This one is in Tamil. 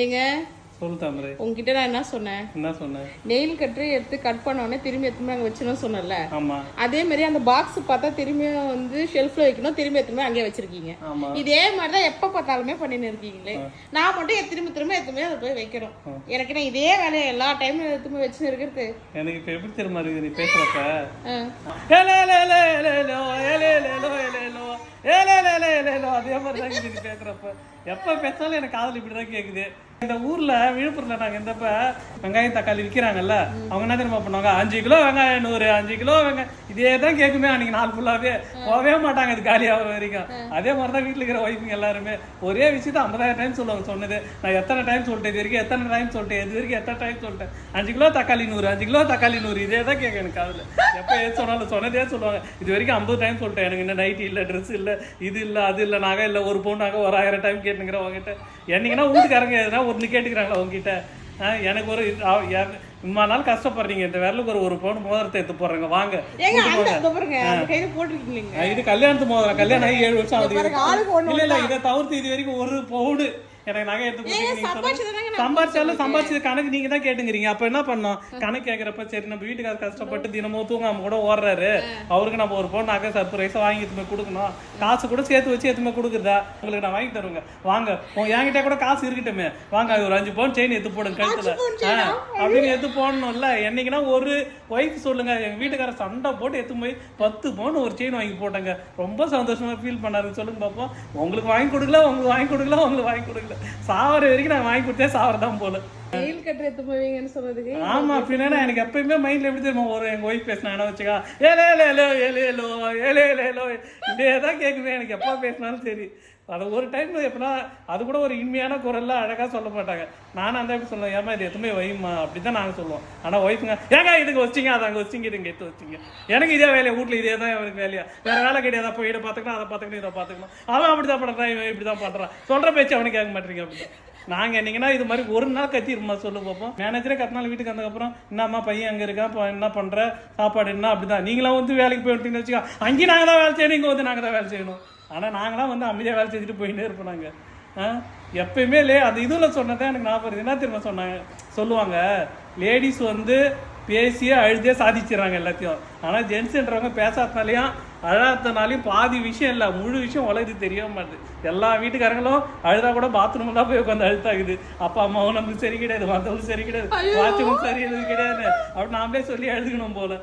ஏங்க சொல்லு தாமரை. உங்ககிட்ட நான் என்ன சொன்னேன்? நெயில் கட்டர் எடுத்து கட் பண்ண உடனே திரும்பி எடுத்துமே அங்கே வச்சிடணும் சொன்னல. அதே மாதிரி அந்த பாக்ஸ் பார்த்தா திரும்பியும் வந்து ஷெல்ஃப்ல வைக்கணும், திரும்பி எடுத்துமே அங்கேயே வச்சிருக்கீங்க. இதே மாதிரி தான் எப்போ பார்த்தாலுமே பண்ணின்னு இருக்கீங்களே. நான் மட்டும் திரும்ப எடுத்துமே அதை போய் வைக்கணும். எனக்கு நான் இதே வேலையை எல்லா டைமும் எடுத்துமே வச்சுன்னு இருக்கிறது. எனக்கு இப்போ எப்படி தெரியுமா இருக்குது நீ பேசுறப்ப? அதே மாதிரி தான் நீ பேசுறப்ப எப்ப பேசாலும் எனக்கு காதல் இப்படிதான் கேக்குது. இந்த ஊர்ல விழுப்புரத்துல நாங்க இருந்தப்ப வெங்காயம் தக்காளி விற்கிறாங்கல்ல, அவங்க என்ன தெரியுமா பண்ணுவாங்க, 5 கிலோ வெங்காயம் 100, 5 கிலோ வெங்காயம், இதே தான் கேட்குமே அன்னைக்கு நாள் ஃபுல்லாவே. போகவே மாட்டாங்க அது காலி ஆகிற வரைக்கும். அதே மாதிரிதான் வீட்டுல இருக்கிற ஒய்ஃபுங்க எல்லாருமே ஒரே விஷயத்த 50,000 டைம் சொல்லுவாங்க. சொன்னது நான் எத்தனை டைம் சொல்லிட்டேன், இது வரைக்கும் எத்தனை டைம் சொல்லிட்டேன், இது வரைக்கும் எத்தனை டைம் சொல்லிட்டேன். 5 கிலோ தக்காளி 100, 5 கிலோ தக்காளி 100, இதே தான் கேட்க எனக்கு காதுல. எப்ப எது சொன்னாலும் சொன்னதே சொல்லுவாங்க. இது வரைக்கும் 50 டைம் சொல்லிட்டேன், எனக்கு இன்னும் நைட்டி இல்ல, ட்ரெஸ் இல்ல, இது இல்ல, அது இல்ல, நகை இல்ல, ஒரு பவுன் நகை ஒரு 1000 டைம் கேட்டுங்கிற உங்ககிட்ட. என்னைக்குன்னா வீட்டுக்காரங்க எதுனா ஒன்று கேட்டுக்கிறாங்களா உங்ககிட்ட? எனக்கு ஒரு இம்மா நாள் கஷ்டப்படுறீங்க, இந்த விரலுக்கு ஒரு பவுன் மோதிரத்தை எடுத்து போடுறாங்க, வாங்க. இது கல்யாணத்து மோதிரம், கல்யாணம் ஆகி 7 வருஷம் ஆகுது. இல்ல இதை தவிர்த்து இது வரைக்கும் ஒரு பவுன் எனக்கு நகை எடுத்து சம்பாதிச்சது கணக்கு நீங்க தான் கேட்டுங்கிறீங்க. அப்ப என்ன பண்ணோம், கணக்கு கேட்கறப்ப சரி நம்ம வீட்டுக்காரர் கஷ்டப்பட்டு தினமும் தூங்காம கூட ஓடுறாரு, அவருக்கு நம்ம ஒரு பவுன் நகை சர்ப்ரைஸா வாங்கி எதுவுமே கொடுக்கணும், காசு கூட சேர்த்து வச்சு எதுவுமே கொடுக்குறதா உங்களுக்கு நான் வாங்கி தருவேங்க, வாங்க என்கிட்ட கூட காசு இருக்கட்டுமே, வாங்க ஒரு 5 பவுன் செயின் எடுத்து போடுங்க கழுத்துல அப்படின்னு எடுத்து போடணும்ல. என்னைக்குன்னா ஒரு ஒய்ஃப் சொல்லுங்க, எங்க வீட்டுக்காரர் சண்டை போட்டு எடுத்து போய் 10 பவுன் ஒரு செயின் வாங்கி போட்டாங்க, ரொம்ப சந்தோஷமா ஃபீல் பண்ணாருன்னு சொல்லுங்க பாப்போம். உங்களுக்கு வாங்கி கொடுக்கல, உங்களுக்கு வாங்கி கொடுக்கல, சாவர வரைக்கும் நான் வாங்கி கொடுத்தேன், சாவரதான் போல. நெயில் கட்டர் எடுத்து போவீங்கன்னு சொன்னதுக்கு ஆமா. பின்னா எனக்கு எப்பயுமே மைண்ட்ல எப்படி தெரியுமா ஒரு எங்க ஒய்ஃப் பேசினாங்கன்னா வச்சுக்கா, இதேதான் கேட்குவேன் எனக்கு எப்ப பேசினாலும் சரி. அது ஒரு டைம் எப்படின்னா அது கூட ஒரு இனிமையான குரல்ல அழகா சொல்ல மாட்டாங்க. நானும் அந்த எப்படி சொல்லுவேன், ஏமா இது எதுவுமே வைமா அப்படிதான் நாங்க சொல்லுவோம். ஆனா ஒய்ஃபுங்க ஏங்க இதுக்கு வச்சிங்க, அதை அங்கே வச்சிங்க, இதுங்க எடுத்து வச்சிங்க, எனக்கு இதே வேலையா, வீட்டுல இதே தான் எனக்கு வேலையா, வேற வேலை கிடையாது. அப்போ இதை பார்த்துக்கணும், அதை பார்த்துக்கணும், இதை பார்த்துக்கணும், அவன் அப்படிதான் பண்றான், இவன் இப்படிதான் பண்றான், சொல்ற பேச்சு அவனுக்கு கேட்க மாட்டீங்க அப்படின்னு. நாங்க என்னங்கன்னா இது மாதிரி ஒரு நாள் கத்திருமா சொல்லு பார்ப்போம். மேனேஜரே கத்தினாலும் வீட்டுக்கு வந்ததுக்கப்புறம் என்னம்மா பையன் அங்க இருக்கான், என்ன பண்ற, சாப்பாடு என்ன, அப்படிதான். நீங்களாம் வந்து வேலைக்கு போயிட்டீங்கன்னு வச்சுக்கோ, அங்கேயும் நாங்க தான் வேலை செய்யணும், இங்க வந்து நாங்க தான் வேலை செய்யணும். ஆனா நாங்களாம் வந்து அமைதியா வேலை செஞ்சுட்டு போயிட்டே இருப்போம். நாங்க எப்பயுமே அந்த இதுல சொன்னதான் எனக்கு ஞாபகம். என்ன தெரியுமா சொல்லுவாங்க, லேடிஸ் வந்து பேசியே அழுதே சாதிச்சிடறாங்க எல்லாத்தையும். ஆனா ஜென்ஸ்ன்றவங்க பேசாதனாலையும் அழாதனாலையும் பாதி விஷயம் இல்லை, முழு விஷயம் உலகத்து தெரிய மாட்டேது. எல்லா வீட்டுக்காரங்களும் அழுதா கூட பாத்ரூம் தான் போய் உட்காந்து அழுத்தாகுது. அப்பா அம்மாவும் நமக்கு சரி கிடையாது, மற்றவங்களும் சரி கிடையாது, வாட்சமும் சரி எதுவும் கிடையாது, அப்படி நாமளே சொல்லி அழுதுக்கணும் போல.